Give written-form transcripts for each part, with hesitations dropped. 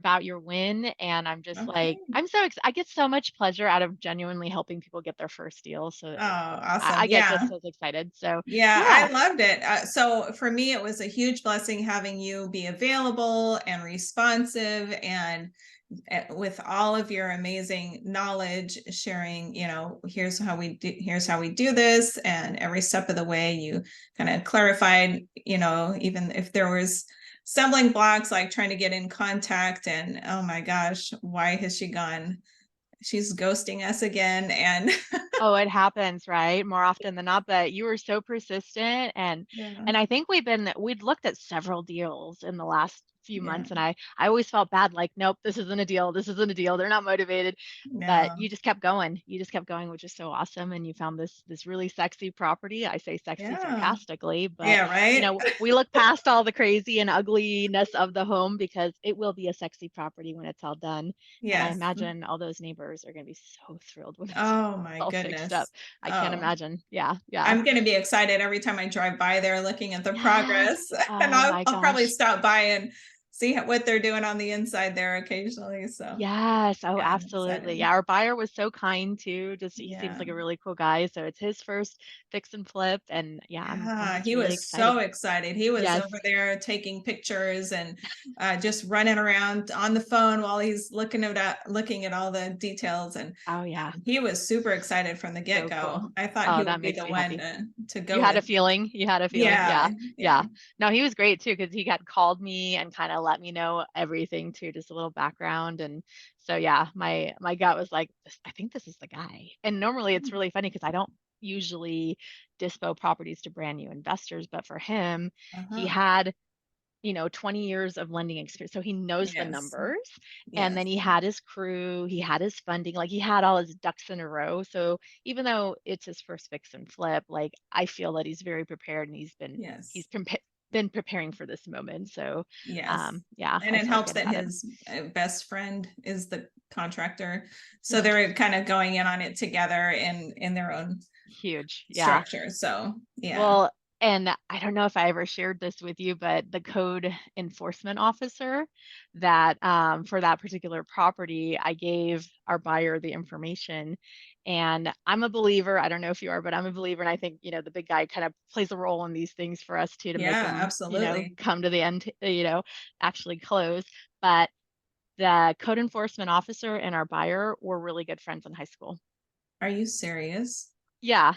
about your win, and I'm just like, Okay. I get so much pleasure out of genuinely helping people get their first deal. So Oh, awesome. I get Yeah. just so excited. So Yeah, yeah, I loved it. So for me, it was a huge blessing having you be available and responsive and with all of your amazing knowledge sharing, here's how we do this. And every step of the way, you kind of clarified, even if there was stumbling blocks, like trying to get in contact and, oh my gosh, why has she gone? She's ghosting us again. And oh, it happens, right? More often than not, but you were so persistent, yeah, and I think we'd looked at several deals in the last few yeah, months, and I always felt bad, like, nope, this isn't a deal. This isn't a deal. They're not motivated. But no, you just kept going. You just kept going, which is so awesome. And you found this really sexy property. I say sexy yeah. sarcastically, but Yeah, right? we look past all the crazy and ugliness of the home because it will be a sexy property when it's all done. And I Yes. imagine all those neighbors are going to be so thrilled when it's Oh my all fixed up. goodness. I can't Oh, imagine. Yeah, yeah. I'm gonna be excited every time I drive by there looking at the Yes. progress. And Oh I'll my I'll probably gosh. stop by and see what they're doing on the inside there occasionally. So Yes. Oh, yeah, I'm absolutely. excited. Yeah, our buyer was so kind too. Just he seems Yeah. like a really cool guy. So it's his first fix and flip. And yeah, I'm Yeah, just he really was excited. so excited. He was Yes. over there taking pictures and just running around on the phone while he's looking at all the details. And Oh yeah. he was super excited from the So cool. get-go. I thought Oh, he that would be makes the me one happy. to You go had a with. feeling? You had a feeling? Yeah, Yeah. yeah. Yeah. No, he was great too because he had called me and kind of let me know everything too, just a little background. And so yeah, my gut was like, I think this is the guy. And normally it's really funny because I don't usually dispo properties to brand new investors, but for him, he Uh-huh. had 20 years of lending experience. So he knows the Yes. numbers. And then Yes. he had his crew, he had his funding, like he had all his ducks in a row. So even though it's his first fix and flip, like I feel that he's very prepared and he's Yes. been preparing for this moment. So Yes. yeah, And I it felt helps good that about it. his best friend is the contractor. So Yes. they're kind of going in on it together in their own Huge. Yeah. structure. So, yeah. Well, and I don't know if I ever shared this with you, but the code enforcement officer that for that particular property, I gave our buyer the information. And I'm a believer. I don't know if you are, but I'm a believer. And I think, the big guy kind of plays a role in these things for us too to make Yeah, them, absolutely. come to the end, actually close. But the code enforcement officer and our buyer were really good friends in high school. Are you serious? Yeah,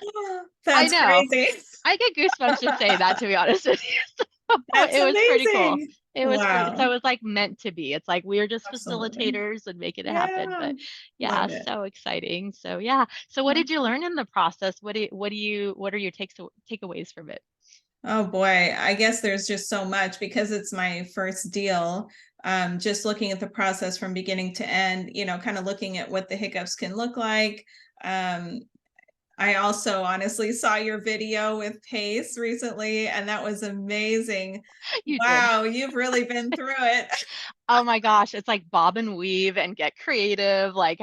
I That's know. crazy. I get goosebumps just saying that, to be honest with you. So That's it was pretty cool. amazing. It was pretty Wow. so it was like meant to be. It's like we're just Absolutely. facilitators and making it happen. Yeah. But yeah, Love it. so exciting. So yeah. So what did you learn in the process? What are your takeaways from it? Oh boy, I guess there's just so much because it's my first deal. Just looking at the process from beginning to end, kind of looking at what the hiccups can look like. Um, I also honestly saw your video with Pace recently, and that was amazing. You did. Wow, you've really been through it. Oh my gosh, it's like bob and weave and get creative. Like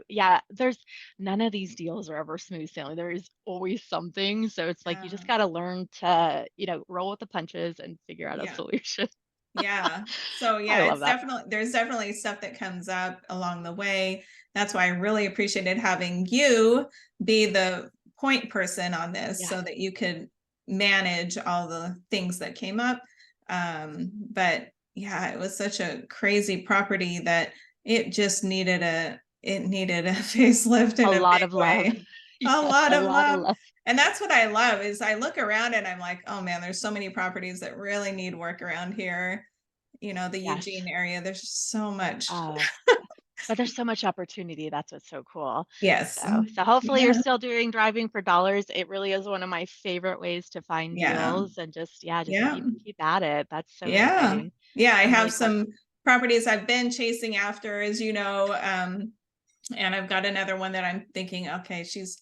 yeah, there's none of these deals are ever smooth sailing. There is always something. So it's like you Yeah, just got to learn to, roll with the punches and figure out a yeah. solution. Yeah. So I yeah, love it's that. definitely there's definitely stuff that comes up along the way. That's why I really appreciated having you be the point person on this Yeah. so that you could manage all the things that came up. But yeah, it was such a crazy property that it needed a facelift A in a lot big of love. way. A Yes, lot a of lot of love. love. And that's what I love is I look around and I'm like, oh man, there's so many properties that really need work around here. The Yes. Eugene area, there's just so much. Oh, but there's so much opportunity. That's what's so cool. Yes. So hopefully you're Yeah. still doing driving for dollars. It really is one of my favorite ways to find Yeah. deals and just, yeah, just Yeah. keep at it. That's so Yeah. exciting. Yeah. I I'm really have glad. some properties I've been chasing after, as you know, and I've got another one that I'm thinking, okay, she's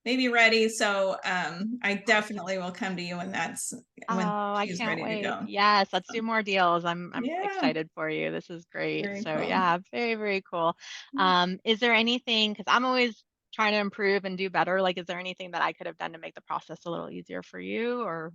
maybe ready. So I Awesome. definitely will come to you when Oh, I she's can't ready to wait. go. Yes, let's So, do more deals. I'm yeah. excited for you. This is great. Very So cool. yeah, very, very cool. Is there anything, because I'm always trying to improve and do better, like is there anything that I could have done to make the process a little easier for you or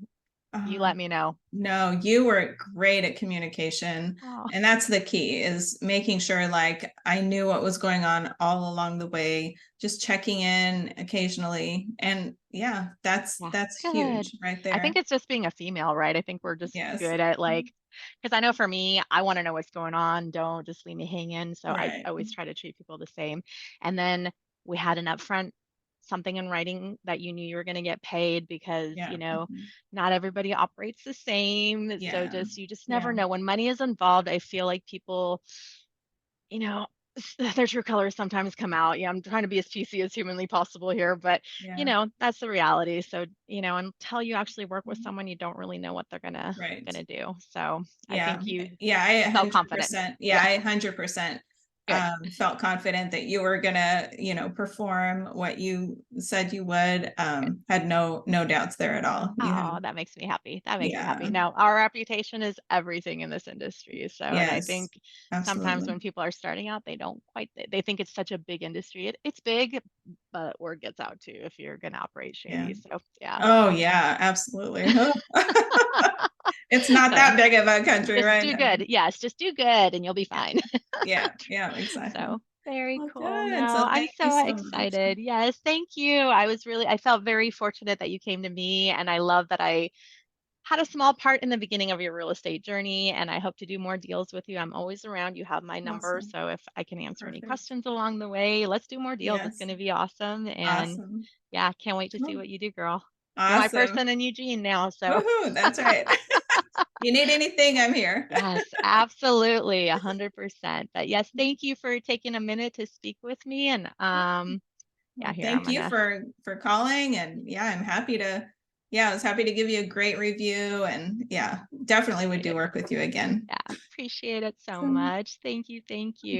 You Uh, let me know. no, you were great at communication. Oh, And that's the key, is making sure like I knew what was going on all along the way, just checking in occasionally. And yeah, yeah, that's good. huge right I think there. it's just being a female, right? I think we're just Yes. good at like, because I know for me, I want to know what's going on. Don't just leave me hanging. So I Right. always try to treat people the same. And then we had an upfront something in writing that you knew you were going to get paid because, Yeah. not everybody operates the same. So Yeah. you just never Yeah. know. When money is involved, I feel like people, you know, their true colors sometimes come out. Yeah, I'm trying to be as PC as humanly possible here, but Yeah. that's the reality. So, until you actually work with someone, you don't really know what they're gonna Right. gonna do. So I Yeah. think you Yeah. I you felt confident. 100%. Yeah. Yeah, I 100% good. felt confident that you were gonna, perform what you said you would. Good. Had no doubts there at all. You had, Oh, that makes me happy. That makes me happy. yeah. Now, our reputation is everything in this industry. So, and I Yes. think sometimes Absolutely. when people are starting out, they don't quite, they think it's such a big industry. It's big, but word gets out too if you're going to operate Yeah. shady. So, yeah. Oh yeah, absolutely. It's not So, that big of a country, just right? do good. Yes, just do good and you'll be Yeah. fine. Yeah. Yeah. Exactly. So, very Well, cool. good. No, So I'm thank you so so much. excited. Yes, thank you. I felt very fortunate that you came to me, and I love that I had a small part in the beginning of your real estate journey, and I hope to do more deals with you. I'm always around. You have my number, Awesome. so if I can answer any Perfect. questions along the way, let's do more deals. It's Yes. going to be awesome. And Awesome. yeah, can't wait to see Cool. what you do, girl. You're my Awesome. person in Eugene now, so Woohoo. That's right. You need anything, I'm here. yes, absolutely, 100%. But yes, thank you for taking a minute to speak with me. And yeah, Well, here I'm thank you gonna. for calling, and yeah, I'm happy to, yeah, I was happy to give you a great review, and yeah, definitely would Appreciate do it. work with you again. Yeah, appreciate it so So much. Thank you. Thank you.